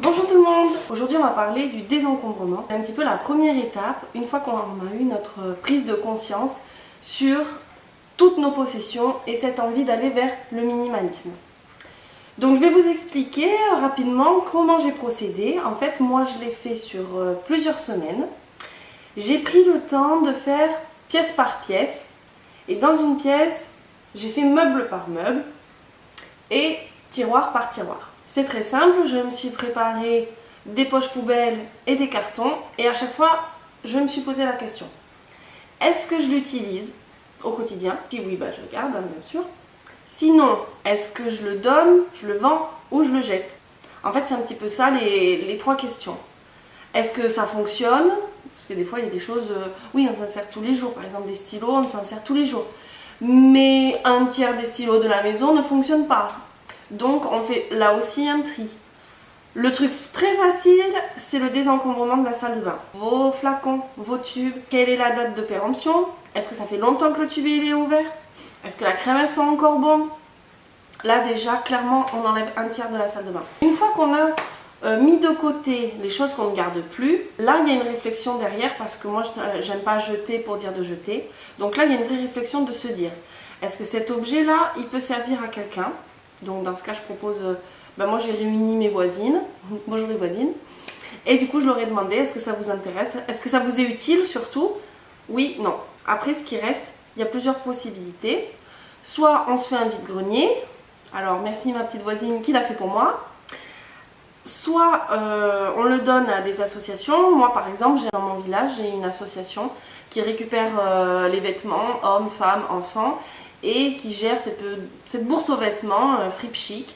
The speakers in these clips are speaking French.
Bonjour tout le monde. Aujourd'hui on va parler du désencombrement. C'est un petit peu la première étape, une fois qu'on a eu notre prise de conscience sur toutes nos possessions et cette envie d'aller vers le minimalisme. Donc je vais vous expliquer rapidement comment j'ai procédé. En fait moi je l'ai fait sur plusieurs semaines. J'ai pris le temps de faire pièce par pièce et dans une pièce j'ai fait meuble par meuble et tiroir par tiroir. C'est très simple, je me suis préparé des poches poubelles et des cartons et à chaque fois je me suis posé la question, est-ce que je l'utilise au quotidien? Si oui, bah je le garde bien sûr. Sinon, est-ce que je le donne, je le vends ou je le jette? En fait c'est un petit peu ça les trois questions. Est-ce que ça fonctionne? Parce que des fois il y a des choses, oui on s'en sert tous les jours, par exemple des stylos on s'en sert tous les jours. Mais un tiers des stylos de la maison ne fonctionne pas. Donc on fait là aussi un tri. Le truc très facile, c'est le désencombrement de la salle de bain. Vos flacons, vos tubes, quelle est la date de péremption? Est-ce que ça fait longtemps que le tube il est ouvert? Est-ce que la crème elle sent encore bon? Là déjà, clairement, on enlève un tiers de la salle de bain. Une fois qu'on a mis de côté les choses qu'on ne garde plus, là il y a une réflexion derrière parce que moi j'aime pas jeter pour dire de jeter. Donc là il y a une vraie réflexion de se dire, est-ce que cet objet là, il peut servir à quelqu'un? Donc dans ce cas je propose, moi j'ai réuni mes voisines, bonjour les voisines, et du coup je leur ai demandé est-ce que ça vous intéresse, est-ce que ça vous est utile surtout? Oui, non. Après ce qui reste, il y a plusieurs possibilités. Soit on se fait un vide-grenier, alors merci ma petite voisine qui l'a fait pour moi. Soit on le donne à des associations. Moi par exemple, dans mon village, j'ai une association qui récupère les vêtements, hommes, femmes, enfants, et qui gère cette bourse aux vêtements Fripe Chic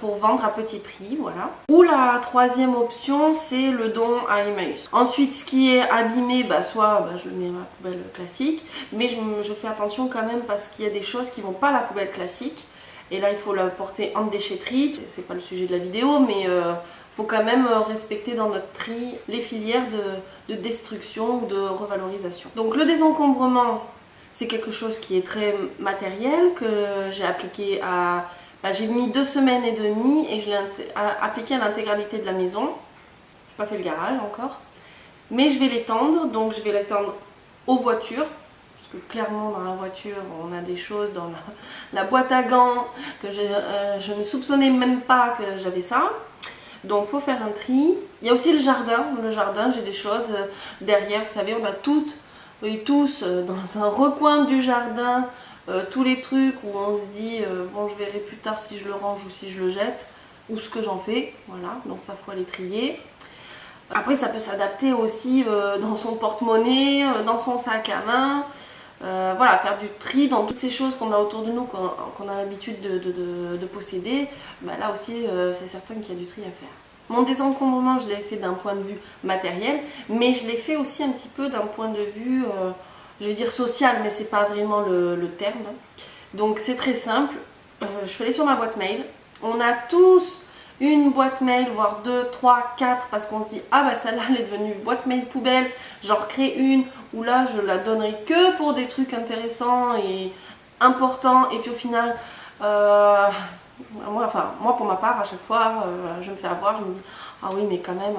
pour vendre à petit prix, voilà. Ou la troisième option, c'est le don à Emmaüs. Ensuite, ce qui est abîmé, soit je le mets dans la poubelle classique, mais je fais attention quand même parce qu'il y a des choses qui vont pas à la poubelle classique. Et là, il faut la porter en déchetterie. C'est pas le sujet de la vidéo, mais faut quand même respecter dans notre tri les filières de destruction ou de revalorisation. Donc le désencombrement, c'est quelque chose qui est très matériel, que j'ai appliqué à... j'ai mis 2 semaines et demie et je l'ai appliqué à l'intégralité de la maison. Je n'ai pas fait le garage encore. Mais je vais l'étendre, donc je vais l'étendre aux voitures. Parce que clairement dans la voiture on a des choses dans la boîte à gants que je ne soupçonnais même pas que j'avais ça. Donc il faut faire un tri. Il y a aussi le jardin. Le jardin, j'ai des choses derrière, vous savez, on a toutes et tous dans un recoin du jardin tous les trucs où on se dit bon je verrai plus tard si je le range ou si je le jette ou ce que j'en fais, voilà, donc ça faut aller trier. Après ça peut s'adapter aussi dans son porte-monnaie, dans son sac à main. Voilà, faire du tri dans toutes ces choses qu'on a autour de nous, qu'on a l'habitude de posséder. Là aussi c'est certain qu'il y a du tri à faire. Mon désencombrement je l'ai fait d'un point de vue matériel, mais je l'ai fait aussi un petit peu d'un point de vue je vais dire social, mais c'est pas vraiment le terme. Donc c'est très simple, je suis allée sur ma boîte mail, on a tous une boîte mail, voire 2, 3, 4, parce qu'on se dit ah celle-là elle est devenue boîte mail poubelle, j'en recrée une où là je la donnerai que pour des trucs intéressants et importants, et puis au final moi pour ma part à chaque fois je me fais avoir, je me dis ah oui mais quand même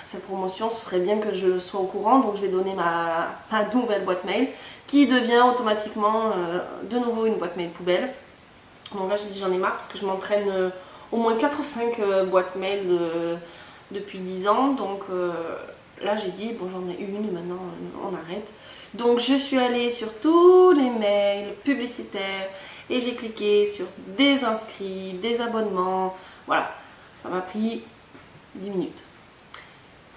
cette promotion ce serait bien que je sois au courant, donc je vais donner ma nouvelle boîte mail qui devient automatiquement de nouveau une boîte mail poubelle. Donc là j'ai dit j'en ai marre parce que je m'entraîne au moins 4 ou 5 boîtes mail depuis 10 ans, donc là j'ai dit bon j'en ai une, maintenant on arrête. Donc je suis allée sur tous les mails publicitaires et j'ai cliqué sur des inscrits, des abonnements, voilà, ça m'a pris 10 minutes.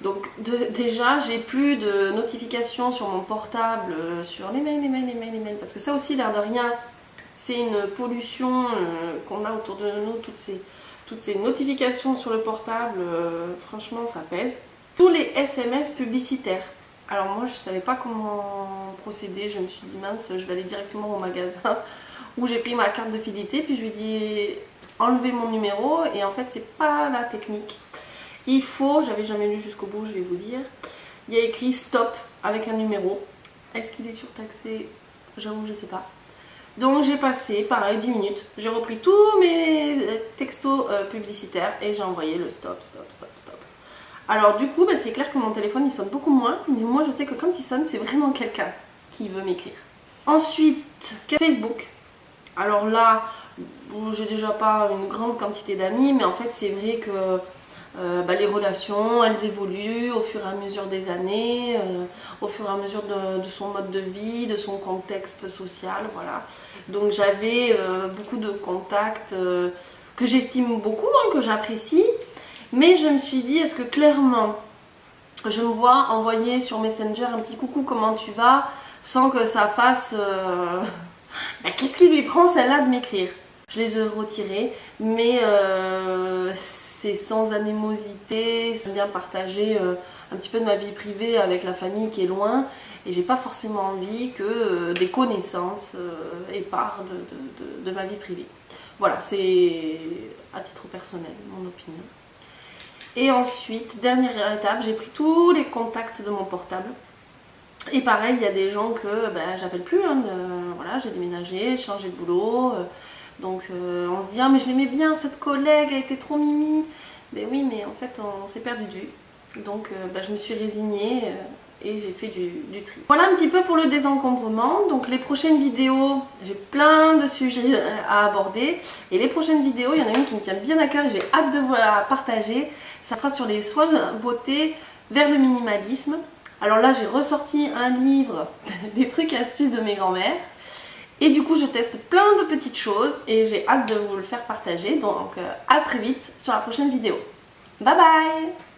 Donc déjà j'ai plus de notifications sur mon portable, sur les mails, parce que ça aussi l'air de rien, c'est une pollution qu'on a autour de nous, toutes ces notifications sur le portable, franchement ça pèse. Tous les SMS publicitaires. Alors moi je savais pas comment procéder, je me suis dit mince je vais aller directement au magasin où j'ai pris ma carte de fidélité, puis je lui ai dit enlever mon numéro, et en fait c'est pas la technique. Il faut, j'avais jamais lu jusqu'au bout, je vais vous dire, il y a écrit stop avec un numéro. Est-ce qu'il est surtaxé? J'avoue je sais pas. Donc j'ai passé, pareil, 10 minutes. J'ai repris tous mes textos publicitaires et j'ai envoyé le stop, stop, stop, stop. Alors du coup, c'est clair que mon téléphone il sonne beaucoup moins, mais moi je sais que quand il sonne, c'est vraiment quelqu'un qui veut m'écrire. Ensuite, Facebook. Alors là, j'ai déjà pas une grande quantité d'amis, mais en fait c'est vrai que les relations, elles évoluent au fur et à mesure des années, au fur et à mesure de son mode de vie, de son contexte social, voilà. Donc j'avais beaucoup de contacts que j'estime beaucoup, que j'apprécie, mais je me suis dit, est-ce que clairement, je me vois envoyer sur Messenger un petit coucou, comment tu vas, sans que ça fasse... qu'est-ce qui lui prend celle-là de m'écrire? Je les ai retirés, mais c'est sans animosité, j'aime bien partager un petit peu de ma vie privée avec la famille qui est loin, et j'ai pas forcément envie que des connaissances aient part de ma vie privée. Voilà, c'est à titre personnel, mon opinion. Et ensuite, dernière étape, j'ai pris tous les contacts de mon portable. Et pareil, il y a des gens que j'appelle plus, voilà, j'ai déménagé, changé de boulot, donc on se dit ah mais je l'aimais bien cette collègue, elle était trop mimi. Mais oui, mais en fait on s'est perdu de vue, donc je me suis résignée et j'ai fait du tri. Voilà un petit peu pour le désencombrement. Donc les prochaines vidéos, j'ai plein de sujets à aborder, et les prochaines vidéos, il y en a une qui me tient bien à cœur et j'ai hâte de vous la partager. Ça sera sur les soins beauté vers le minimalisme. Alors là, j'ai ressorti un livre des trucs et astuces de mes grands-mères. Et du coup, je teste plein de petites choses et j'ai hâte de vous le faire partager. Donc, à très vite sur la prochaine vidéo. Bye bye!